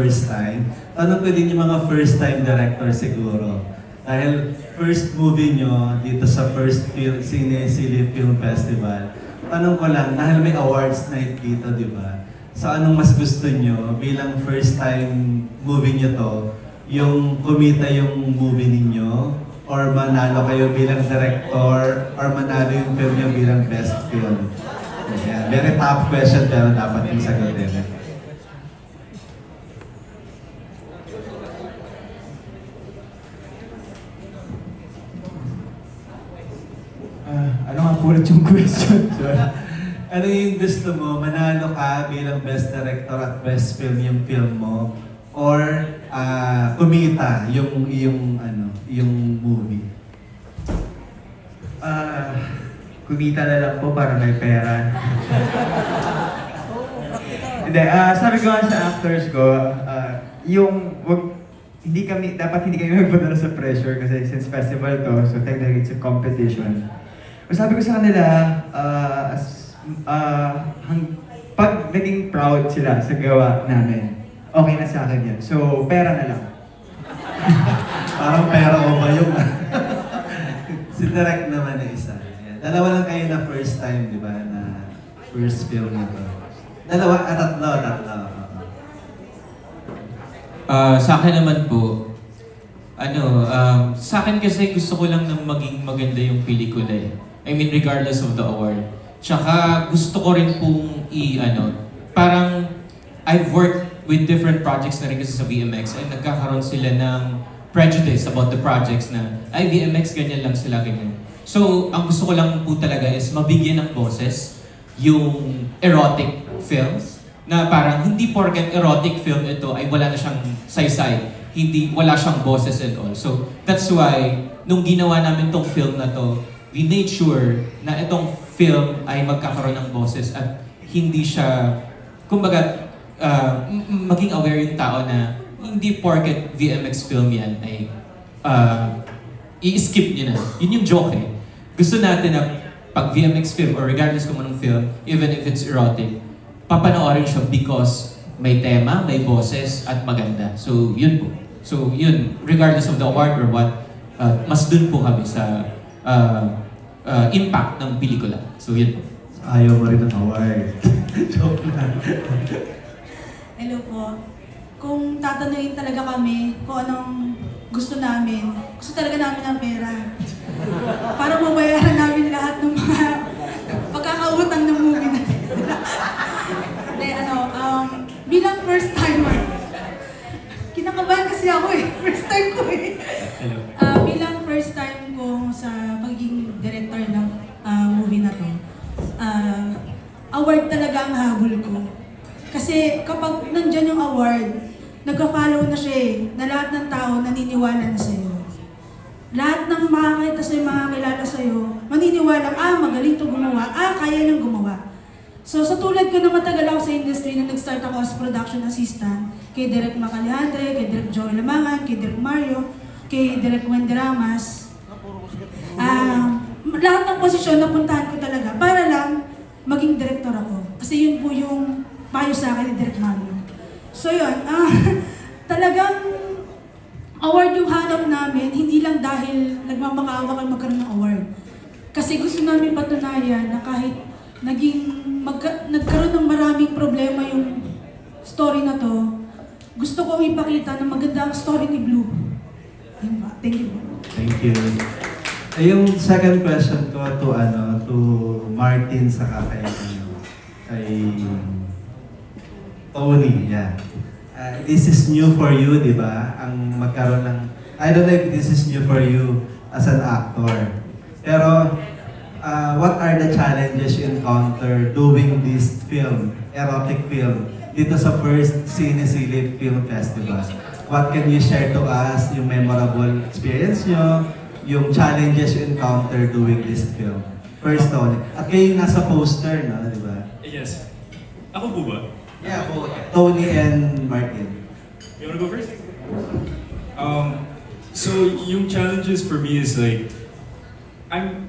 first time. Tanong ko din yung mga first time director siguro. Dahil first movie nyo dito sa first Cine Film Festival, tanong ko lang, dahil may awards night dito, di ba? So anong mas gusto nyo bilang first time movie nyo to? Yung kumita yung movie ninyo? Or manalo kayo bilang director? Or manalo yung film nyo bilang best film? Yeah, very tough question pero dapat yung sagutin. Ano nga po ulit yung question? Ano yung gusto mo? Manalo ka bilang best director at best film yung film mo? Or kumita yung movie? Kumita na lang po para may pera. Hindi, sabi ko nga sa actors ko, dapat hindi kami magpadala sa pressure kasi since festival to, so technically it's a competition. Sabi ko sa kanila, pag naging proud sila sa gawa namin, okay na sa akin yan. So, pera na lang. Parang pera ko ba yung si Direk naman na isa. Yan. Dalawa lang kayo na first time, di ba? Na first film nito. Dalawa, tatlo. Sa akin naman po, sa akin kasi gusto ko lang na maging maganda yung pelikula eh. I mean, regardless of the award. Tsaka gusto ko rin pong parang I've worked with different projects na rin kasi sa VMX and nagkakaroon sila ng prejudice about the projects na, ay VMX ganyan lang sila, ganyan. So, ang gusto ko lang po talaga is mabigyan ng boses yung erotic films na parang hindi porket erotic film ito ay wala na siyang saysay, wala siyang boses and all. So, that's why, nung ginawa namin tong film na to, we made sure na itong film ay magkakaroon ng boses at hindi siya, kumbaga, maging aware yung tao na hindi porket VMX film yan ay i-skip nyo na. Yun yung joke eh. Gusto natin na pag VMX film or regardless kung anong film, even if it's erotic, papanoorin siya because may tema, may boses, at maganda. So, yun po. So, yun, regardless of the award or what, mas dun po kami sa impact ng pelikula. So, yun po. Ayaw mo rin ng award. Joke lang. Hello po. Kung tatanungin talaga kami kung anong gusto namin, gusto talaga namin ng pera. Para mabayaran namin lahat ng mga pagkakautang ng movie natin. Hindi, bilang first timer, kinakabahan kasi ako eh. First time ko eh. Bilang first time ko sa pagiging director ng movie na to, award talaga ang habol ko. Kasi kapag nandyan yung award, nagka-follow na siya eh, na lahat ng tao naniniwala na sa'yo. Lahat ng makakita sa'yo, makakilala sa'yo, maniniwala, magaling to gumawa, kaya niyang gumawa. So sa tulad ko na matagal ako sa industry na nag-start ako as production assistant, kay Direk Macalejandre, kay Direk Joey Lamangan, kay Direk Mario, kay Direk Wendy Ramas. Lahat ng posisyon napuntahan ko talaga para lang maging director ako. Kasi yun po yung payo sa akin ni Direk Mario. So yun, talagang award yung hanap namin, hindi lang dahil nagmamakaawa kayo magkaroon ng award. Kasi gusto namin patunayan na kahit nagkaroon ng maraming problema yung story na to, gusto kong ipakita na maganda ang story ni Blue. Yun ba? Thank you. Thank you. Yung second question ko to Martin saka kay Tony, yeah. This is new for you, di ba? Ang magkaroon ng, I don't know if this is new for you as an actor. Pero, what are the challenges you encounter doing this film, erotic film, dito sa first Cine Film Festival? What can you share to us, yung memorable experience nyo, yung challenges you encounter doing this film? First, Tony. At kayo yung nasa poster, no? Di ba? Yes. Ako po ba? Yeah, both. Tony and Martin. You wanna go first? So, yung challenges for me is like,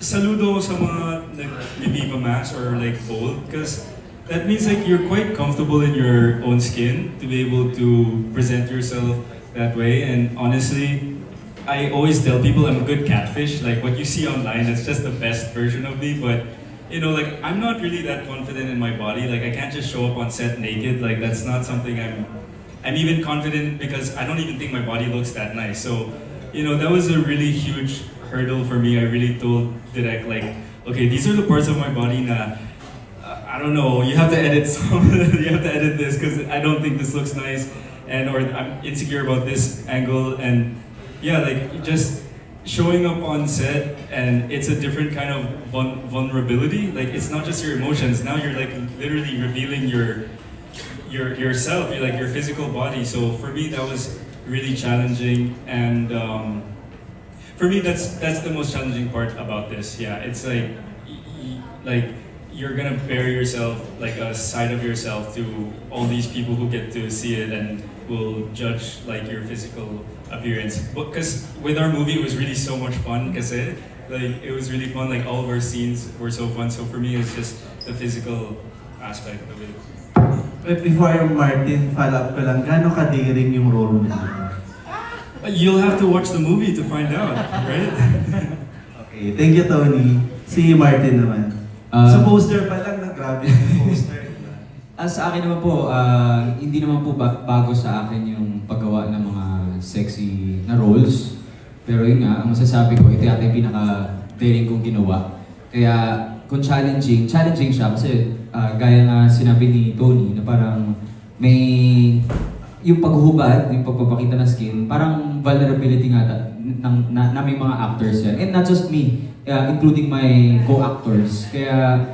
saludo sa mga nag-Viva Max or like Bold, because that means like you're quite comfortable in your own skin to be able to present yourself that way. And honestly, I always tell people I'm a good catfish. Like what you see online, that's just the best version of me. But you know, like I'm not really that confident in my body. Like I can't just show up on set naked. Like that's not something I'm even confident because I don't even think my body looks that nice. So, you know, that was a really huge hurdle for me. I really told Direk like, okay, these are the parts of my body na I don't know. You have to edit some. You have to edit this because I don't think this looks nice, and or I'm insecure about this angle. And yeah, like just showing up on set, and it's a different kind of vulnerability. Like it's not just your emotions. Now you're like literally revealing yourself. You're like your physical body. So for me, that was really challenging, and for me, that's the most challenging part about this. Yeah, it's like you're gonna bare yourself, like a side of yourself, to all these people who get to see it and will judge like your physical appearance. Because with our movie, it was really so much fun. Kasi like it was really fun. Like all of our scenes were so fun. So for me, it's just the physical aspect of it. But before Martin, follow up ko lang, gaano kadiring yung role mo dito? You'll have to watch the movie to find out, right? Okay, thank you Tony. Si Martin naman. Sa poster pa lang, grabe yung poster. Sa akin naman po, hindi naman po bago sa akin yung paggawa ng mga sexy na roles. Pero yun nga, ang masasabi ko, ito yata yung pinaka-daring kong ginawa. Kaya kung challenging siya kasi gaya nga sinabi ni Tony na parang may yung paghuhubad, yung pagpapakita ng skin, parang vulnerability nga na may mga actors yan. And not just me, including my co-actors. Kaya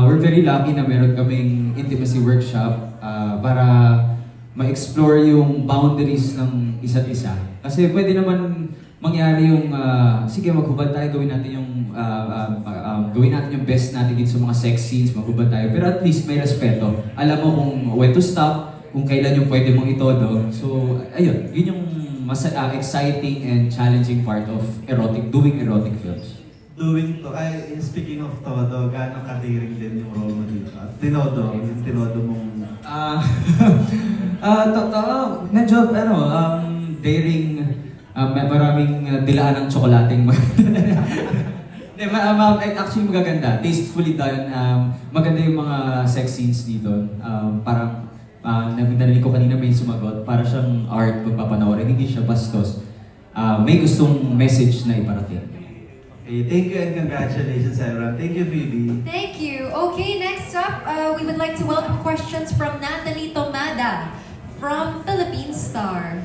we're very lucky na meron kaming intimacy workshop para ma-explore yung boundaries ng isa't isa. Kasi pwede naman mangyari yung, sige maghubad tayo, gawin natin yung best natin dito sa mga sex scenes, maghubad tayo. Pero at least may respeto. Alam mo kung when to stop, kung kailan yung pwede mong itodo. So, ayun, yun yung mas exciting and challenging part of doing erotic films. Speaking of todo, gaano kadiring din yung role mo dito? Yung tinodo mong... Medyo, daring, maraming dilaan ng tsokolating actually magaganda, tastefully done. Maganda yung mga sex scenes dito. Parang, narinig ko kanina may sumagot, para siyang art pagpapanoorin, hindi siya bastos. May gustong message na iparating. Okay, thank you and congratulations everyone. Thank you, Phoebe. Thank you. Okay, next up, we would like to welcome questions from Natalie Tomada from Philippine Star.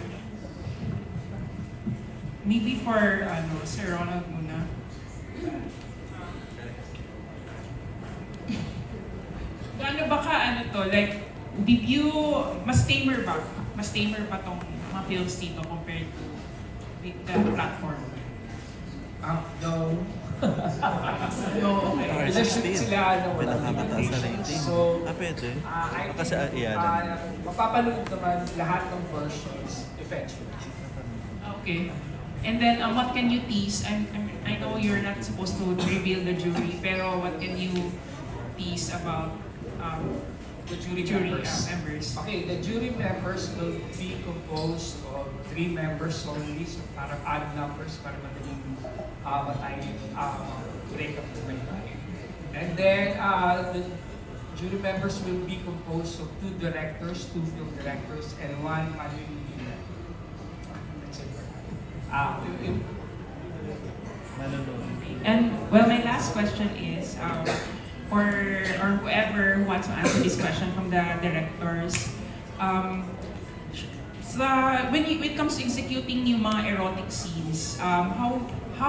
Maybe for Sir Ronald muna. Gaano ba ka like did you mas tamer ba? Mas tamer pa tong mga films dito compared to the platform? No. No, okay. Sila walang Pinakamataas na rating. So, Pwede. I Kasi think, iyan. mapapanood naman lahat ng versions eventually. Okay. And then what can you tease? I know you're not supposed to reveal the jury, pero what can you tease about The jury members? Okay, the jury members will be composed of 3 members only, so parang odd numbers para madaling break up the time. And then the jury members will be composed of 2 directors, 2 film directors, and 1 animated director. That's it. And well, my last question is, or whoever who wants to answer this question from the directors, when it comes to executing yung mga erotic scenes, how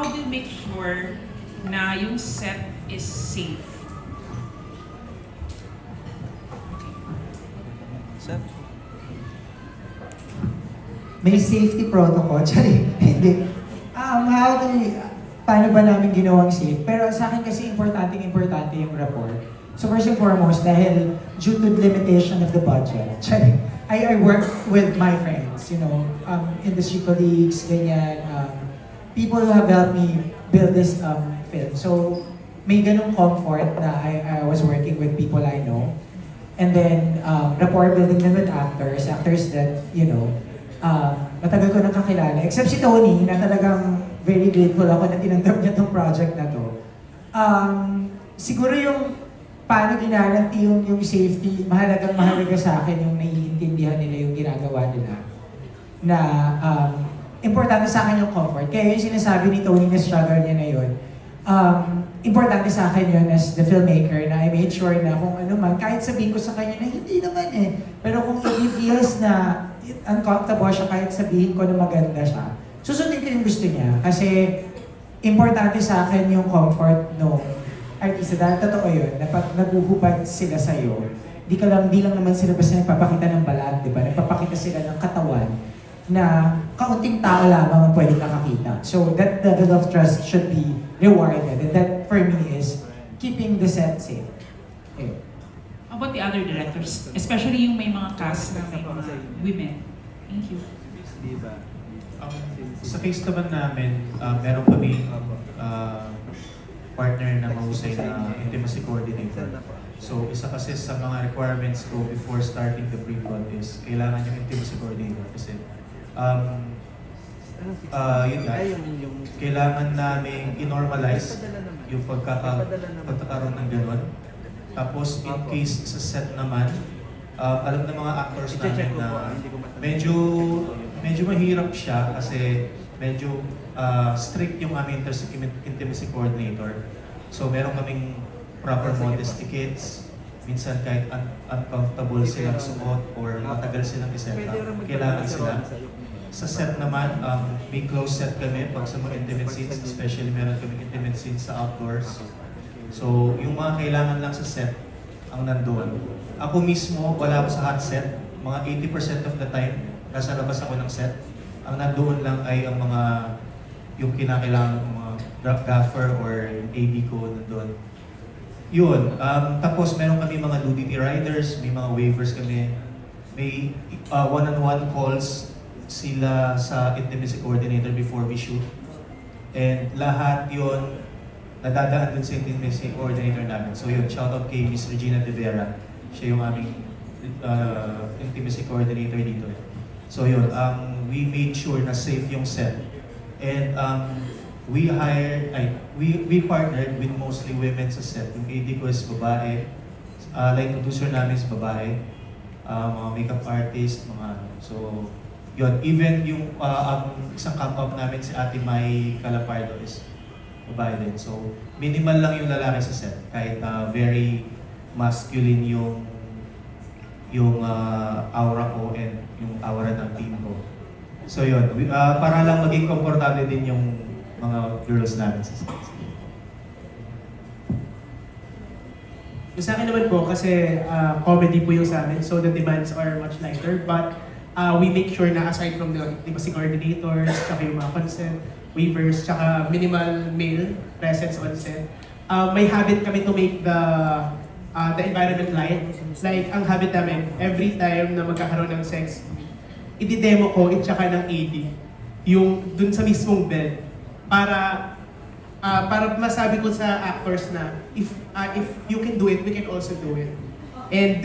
do you make sure na yung set is safe? Sir? May safety protocol. Sorry, hindi. Paano ba namin ginawang safe? Pero sa akin kasi importante yung rapport. So first and foremost, dahil due to the limitation of the budget, sorry, I work with my friends, industry colleagues, ganyan, people who have helped me build this film. So may ganung comfort na I was working with people I know. And then, rapport building din with actors that, you know, matagal ko nang kakilala. Except si Tony, na talagang very grateful ako na tinanggap niya tong project na to. Siguro yung paano ginaranti yung safety, mahalaga sa akin yung naiintindihan nila yung ginagawa nila. Na importante sa akin yung comfort. Kaya yung sinasabi ni Tony na struggle niya na yun, importante sa akin yun as the filmmaker na I made sure na kung ano man, kahit sabihin ko sa kanya na hindi naman eh, pero kung he feels na uncomfortable siya kahit sabihin ko na maganda siya, susundin ko yung gusto niya. Kasi importante sa akin yung comfort no artista. Dahil totoo yun, na pag naguhubad sila sa'yo, di lang naman sila basta nagpapakita ng balat, di ba? Nagpapakita sila ng katawan na kaunting tao lamang ang pwedeng nakakita. So that level of trust should be rewarded. And that for me is keeping the set safe. Okay. How about the other directors? Especially yung may mga cast na may mga women. Thank you. Sa case naman namin, meron kami partner na mahusay na intimacy coordinator. So isa kasi sa mga requirements ko before starting the pre-prod is kailangan yung intimacy coordinator kasi yun nga, kailangan namin i-normalize yung pagkakaroon ng gano'n. Tapos in case sa set naman, alam ng mga actors namin na medyo mahirap siya kasi medyo strict yung aming intimacy coordinator. So meron kaming proper modesty kits. Minsan kahit uncomfortable silang suot or matagal silang iset up, kailangan sila. Sa set naman, may close set kami pag sa mga intimate scenes, especially meron kaming intimate scenes sa outdoors. So yung mga kailangan lang sa set ang nandoon. Ako mismo, wala ako sa hot set. Mga 80% of the time, nasa labas ako ng set. Ang nandoon lang ay ang mga yung kinakailangan ng mga gaffer or AD ko nandoon. Yun. Tapos meron kami mga nudity riders, may mga waivers kami. May one-on-one calls sila sa intimacy coordinator before we shoot. And lahat yun nadadaan dun sa intimacy coordinator namin. So yun, shoutout kay Miss Regina De Vera. Siya yung aming intimacy coordinator dito. So yun, we made sure na safe yung set. And we partnered with mostly women sa set. Yung AD ko is babae, like producer namin is babae, mga makeup artist, mga ano. So yun, even yung isang camp-up namin si Ate Mai Calapardo is babae din. So minimal lang yung lalaki sa set, kahit very masculine yung aura ko and yung aura ng team ko. So yun, para lang maging komportable din yung mga girls namin sa set. Sa akin naman po, kasi comedy po yung sa amin, so the demands are much lighter. But we make sure na aside from the intimacy coordinators, tsaka yung mga consent, waivers, tsaka minimal male presence on set, may habit kami to make the environment light. Like, ang habit namin, every time na magkakaroon ng sex, i-demo ko, tsaka ng AD, yung dun sa mismong bed, para masabi ko sa actors na if you can do it, we can also do it. And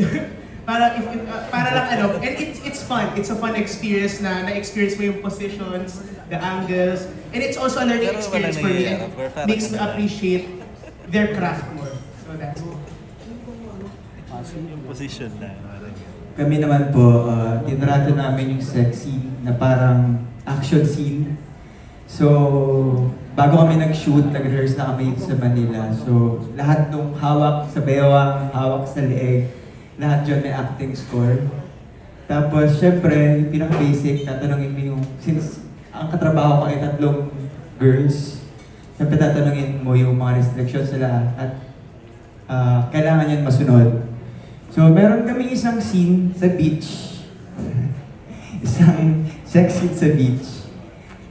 para lang ano, and it's fun. It's a fun experience na-experience mo yung positions, the angles, and it's also a learning experience for me and makes me appreciate their craft more. So that's it. Yung position na. Kami naman po, tinrato namin yung sex scene na parang action scene. So, bago kami nag-shoot, nag-rehearse na kami sa Manila. So, lahat nung hawak sa bewang, hawak sa leeg, lahat yun may acting score. Tapos, syempre, yung pinaka-basic, tatanungin mo yung, since ang katrabaho ko ay 3 girls, syempre tatanungin mo yung mga restrictions nila at kailangan yun masunod. So, meron kami isang scene sa beach. Isang sex scene sa beach.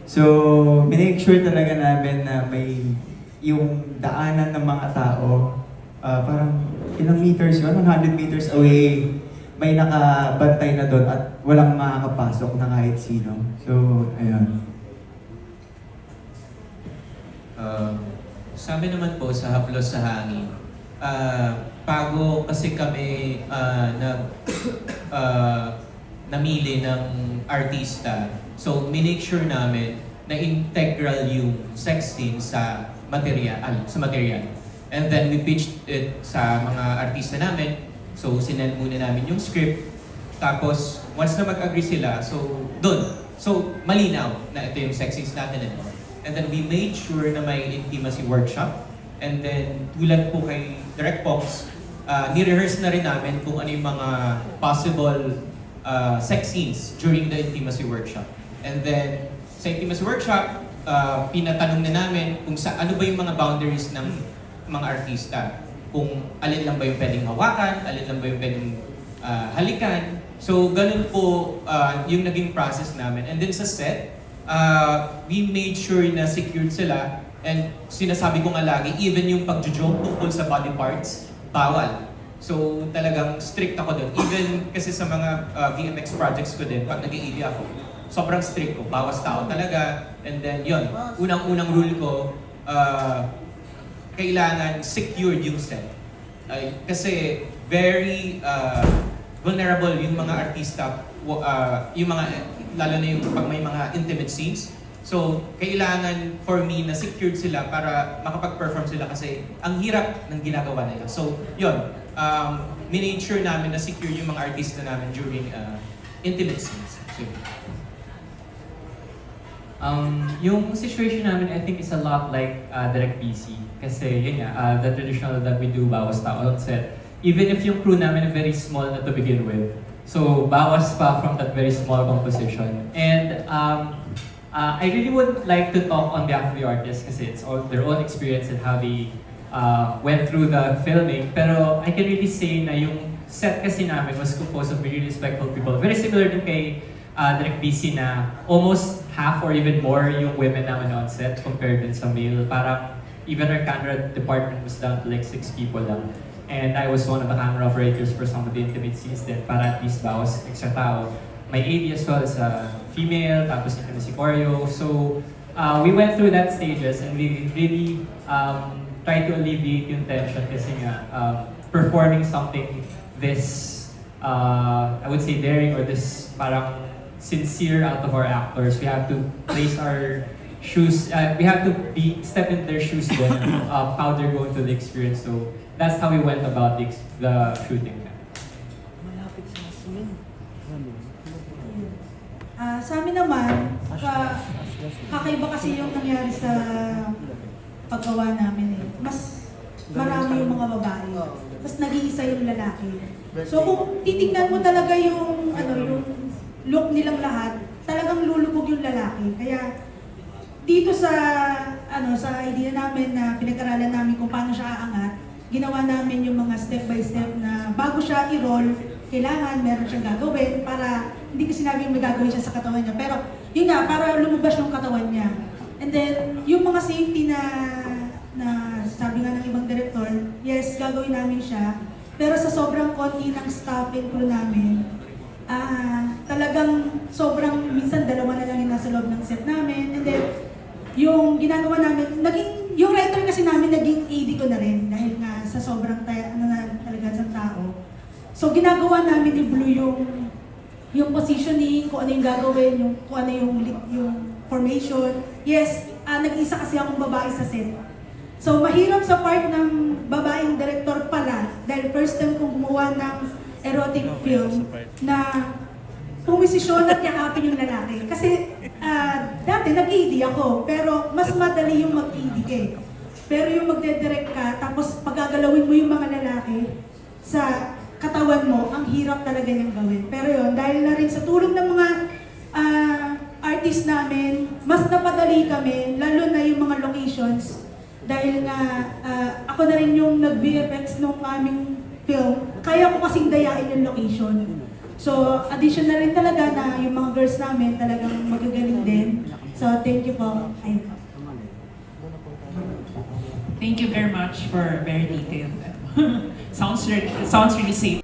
So, minake sure talaga namin na may yung daanan ng mga tao, parang ilang meters yun, 100 meters away, may nakabantay na doon at walang makakapasok na kahit sino. So, ayun. Sa amin naman po, sa Haplos sa Hangin, bago kasi kami namili ng artista, so minake sure namin na integral yung sex scene sa material. And then we pitched it sa mga artista namin. So sinend muna namin yung script. Tapos once na mag-agree sila, so doon. So malinaw na ito yung sex scenes natin. And then we made sure na may intimacy workshop. And then tulad po kay Direct Pox, ni-rehearse na rin namin kung ano yung mga possible sex scenes during the intimacy workshop. And then sa intimacy workshop, pinatanong na namin kung ano ba yung mga boundaries ng mga artista. Kung alin lang ba yung pwedeng hawakan, alin lang ba yung pwedeng halikan. So ganun po yung naging process namin. And then sa set, we made sure na secured sila. And sinasabi ko nga lagi, even yung pag-joke tungkol sa body parts, bawal. So talagang strict ako doon. Even kasi sa mga VMX projects ko din, pag nag-i-ED ako, sobrang strict ko. Bawas tao talaga. And then yun, unang-unang rule ko, kailangan secured yung set. Kasi very vulnerable yung mga artista, yung mga, lalo na yung pag may mga intimate scenes. So, kailangan for me na secured sila para makapag-perform sila kasi ang hirap ng ginagawa nila. So, yun. Minade sure namin na secure yung mga artista namin during intimate scenes. So, yung situation namin, I think, is a lot like Direct PC. Kasi yun nga, the traditional that we do, bawas tao on set. Even if yung crew namin is very small na to begin with. So, bawas pa from that very small composition. And I really would like to talk on behalf of the artists kasi it's all their own experience and how they went through the filming. Pero I can really say na yung set kasi namin was composed of really respectful people. Very similar din kay Direct BC na almost half or even more yung women naman on set compared din sa male. Parang even our camera department was down to like 6 people lang. And I was one of the camera operators for some of the intimate scenes din para at least bawas extra tao. May AD as well as a female, tapos yung si Choreo. So we went through that stages and we really tried to alleviate yung tension kasi nga performing something this, I would say daring or this parang sincere out of our actors. We have to place our shoes, we have to step in their shoes then of how they're going through the experience. So that's how we went about the shooting. Sa amin naman, kakaiba kasi yung nangyari sa paggawa namin eh. Mas marami yung mga babae, mas nag-iisa yung lalaki. So kung titignan mo talaga yung yung look nilang lahat, talagang lulubog yung lalaki. Kaya dito sa sa idea namin na pinag-aralan namin kung paano siya aangat, ginawa namin yung mga step by step na bago siya i-roll, kailangan meron siyang gagawin para hindi ko sinabing may gagawin siya sa katawan niya. Pero yun nga, para lumabas yung katawan niya. And then, yung mga safety na sabi nga ng ibang director, yes, gagawin namin siya. Pero sa sobrang konti ng staff and crew namin, talagang sobrang, minsan dalawa na lang yung nasa loob ng set namin. And then, yung ginagawa namin, yung writer kasi namin naging AD ko na rin dahil nga sa sobrang talaga sa tao. So ginagawa namin ni Blue yung positioning, kung ano yung gagawin, kung ano yung formation. Yes, nag-isa kasi akong babae sa set. So mahirap sa part ng babaeng director pala dahil first time kong gumawa ng erotic film na pumisisyon at yakapin yung lalaki. Kasi dati nag-ED ako, pero mas madali yung mag-ED ka eh. Pero yung magde-direct ka, tapos pagagalawin mo yung mga lalaki sa katawan mo, ang hirap talaga niyang gawin. Pero yun, dahil na rin sa tulong ng mga artist namin, mas napadali kami, lalo na yung mga locations. Dahil nga, ako na rin yung nag-VFX nung aming film, kaya ko kasing dayain yung location. So, additional rin talaga na yung mga girls namin talagang magagaling din. So, thank you po. Ayun po. Thank you very much for very detailed. Sounds really safe.